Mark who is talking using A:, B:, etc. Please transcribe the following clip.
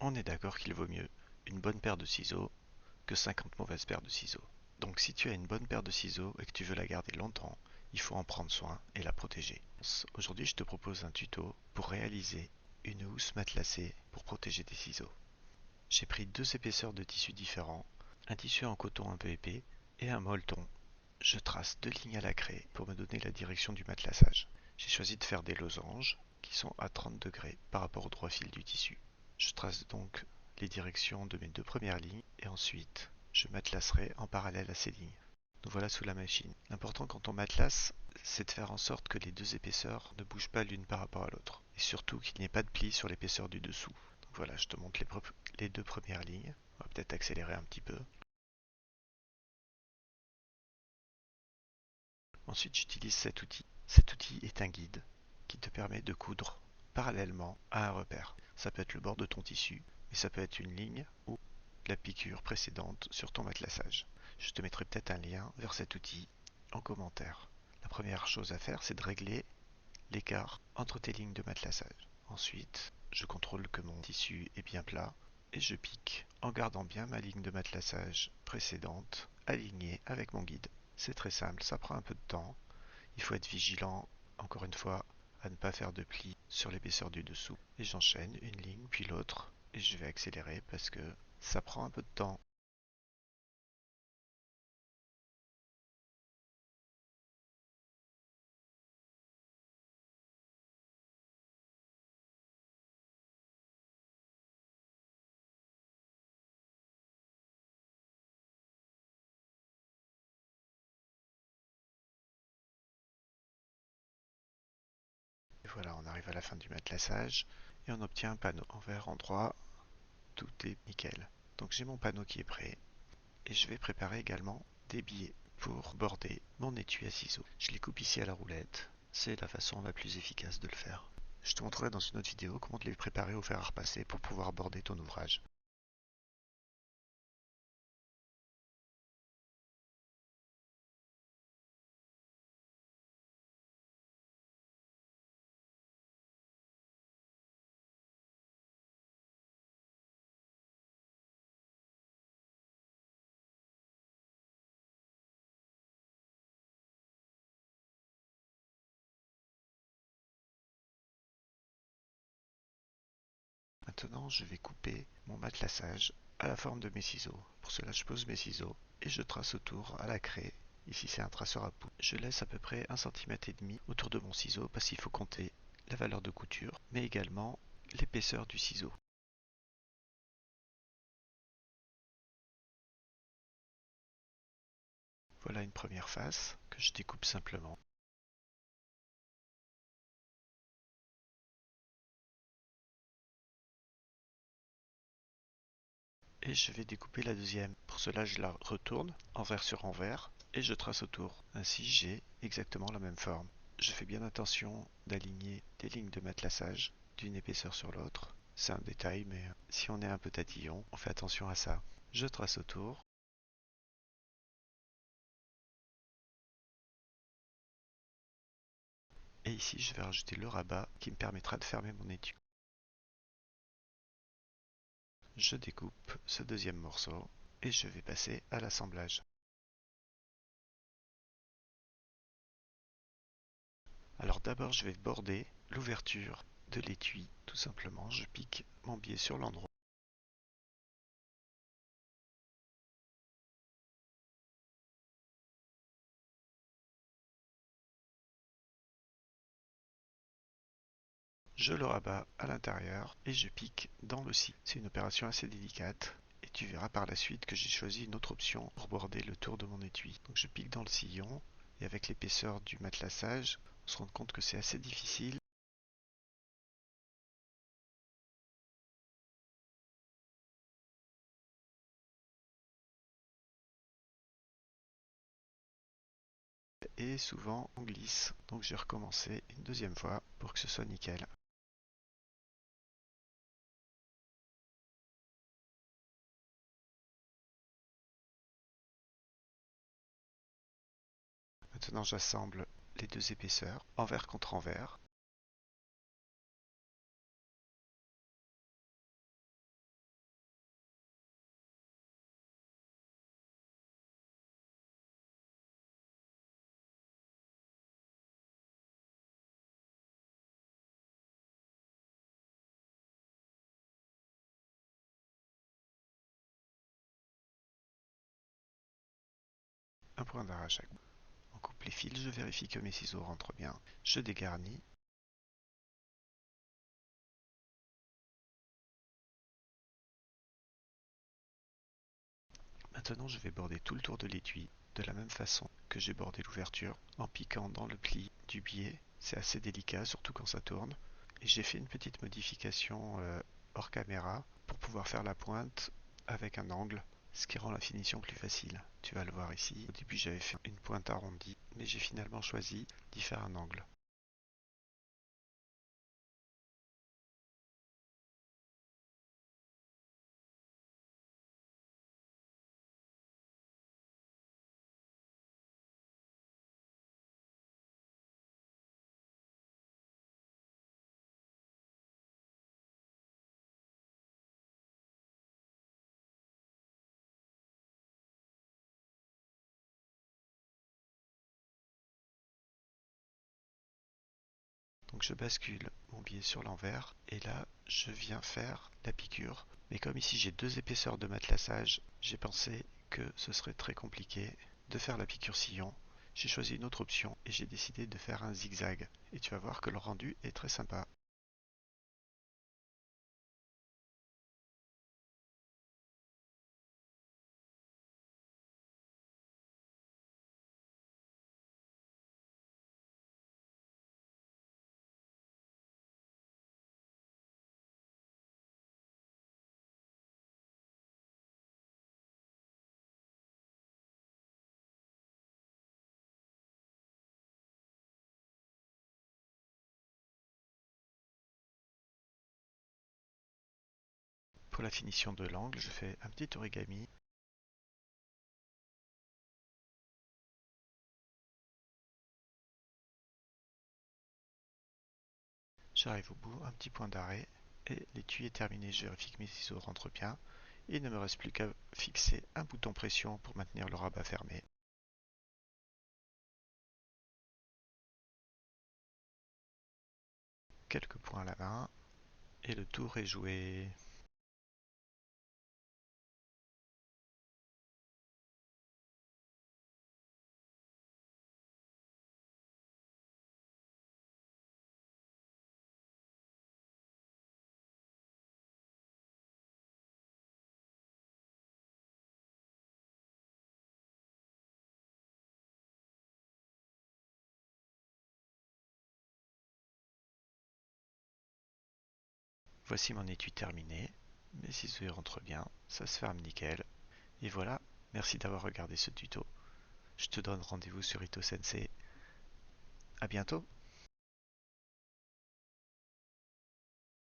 A: On est d'accord qu'il vaut mieux une bonne paire de ciseaux que 50 mauvaises paires de ciseaux. Donc si tu as une bonne paire de ciseaux et que tu veux la garder longtemps, il faut en prendre soin et la protéger. Aujourd'hui, je te propose un tuto pour réaliser une housse matelassée pour protéger tes ciseaux. J'ai pris deux épaisseurs de tissus différents, un tissu en coton un peu épais et un molleton. Je trace deux lignes à la craie pour me donner la direction du matelassage. J'ai choisi de faire des losanges qui sont à 30 degrés par rapport au droit fil du tissu. Je trace donc les directions de mes deux premières lignes et ensuite je matelasserai en parallèle à ces lignes. Nous voilà sous la machine. L'important quand on matelasse, c'est de faire en sorte que les deux épaisseurs ne bougent pas l'une par rapport à l'autre. Et surtout qu'il n'y ait pas de pli sur l'épaisseur du dessous. Donc voilà, je te montre les deux premières lignes. On va peut-être accélérer un petit peu. Ensuite, j'utilise cet outil. Cet outil est un guide qui te permet de coudre parallèlement à un repère. Ça peut être le bord de ton tissu, mais ça peut être une ligne ou la piqûre précédente sur ton matelassage. Je te mettrai peut-être un lien vers cet outil en commentaire. La première chose à faire, c'est de régler l'écart entre tes lignes de matelassage. Ensuite, je contrôle que mon tissu est bien plat et je pique en gardant bien ma ligne de matelassage précédente alignée avec mon guide. C'est très simple, ça prend un peu de temps. Il faut être vigilant, encore une fois, à ne pas faire de plis sur l'épaisseur du dessous. Et j'enchaîne une ligne puis l'autre et je vais accélérer parce que ça prend un peu de temps. Et voilà, on arrive à la fin du matelassage et on obtient un panneau en vert endroit. Tout est nickel. Donc j'ai mon panneau qui est prêt et je vais préparer également des billets pour border mon étui à ciseaux. Je les coupe ici à la roulette, c'est la façon la plus efficace de le faire. Je te montrerai dans une autre vidéo comment te les préparer au fer à repasser pour pouvoir border ton ouvrage. Maintenant, je vais couper mon matelassage à la forme de mes ciseaux. Pour cela, je pose mes ciseaux et je trace autour à la craie. Ici, c'est un traceur à pouce. Je laisse à peu près 1,5 cm autour de mon ciseau parce qu'il faut compter la valeur de couture, mais également l'épaisseur du ciseau. Voilà une première face que je découpe simplement. Et je vais découper la deuxième. Pour cela, je la retourne envers sur envers et je trace autour. Ainsi, j'ai exactement la même forme. Je fais bien attention d'aligner des lignes de matelassage d'une épaisseur sur l'autre. C'est un détail, mais si on est un peu tatillon, on fait attention à ça. Je trace autour. Et ici, je vais rajouter le rabat qui me permettra de fermer mon étui. Je découpe ce deuxième morceau et je vais passer à l'assemblage. Alors d'abord, je vais border l'ouverture de l'étui. Tout simplement, je pique mon biais sur l'endroit. Je le rabats à l'intérieur et je pique dans le sillon. C'est une opération assez délicate et tu verras par la suite que j'ai choisi une autre option pour border le tour de mon étui. Donc je pique dans le sillon et avec l'épaisseur du matelassage, on se rend compte que c'est assez difficile. Et souvent on glisse. Donc j'ai recommencé une deuxième fois pour que ce soit nickel. Maintenant j'assemble les deux épaisseurs, envers contre envers. un point d'arrêt à chaque bout. On coupe les fils, je vérifie que mes ciseaux rentrent bien. Je dégarnis. Maintenant, je vais border tout le tour de l'étui, de la même façon que j'ai bordé l'ouverture, en piquant dans le pli du biais. C'est assez délicat, surtout quand ça tourne. Et j'ai fait une petite modification hors caméra pour pouvoir faire la pointe avec un angle, ce qui rend la finition plus facile. Tu vas le voir ici. Au début, j'avais fait une pointe arrondie, mais j'ai finalement choisi d'y faire un angle. Donc je bascule mon biais sur l'envers et là je viens faire la piqûre. Mais comme ici j'ai deux épaisseurs de matelassage, j'ai pensé que ce serait très compliqué de faire la piqûre sillon. J'ai choisi une autre option et j'ai décidé de faire un zigzag. Et tu vas voir que le rendu est très sympa. Pour la finition de l'angle, je fais un petit origami. J'arrive au bout, un petit point d'arrêt et l'étui est terminé. Je vérifie que mes ciseaux rentrent bien. Il ne me reste plus qu'à fixer un bouton pression pour maintenir le rabat fermé. Quelques points à la main et le tour est joué. Voici mon étui terminé. Mes ciseaux rentrent bien, ça se ferme nickel. Et voilà, merci d'avoir regardé ce tuto. Je te donne rendez-vous sur Ito Sensei. À bientôt!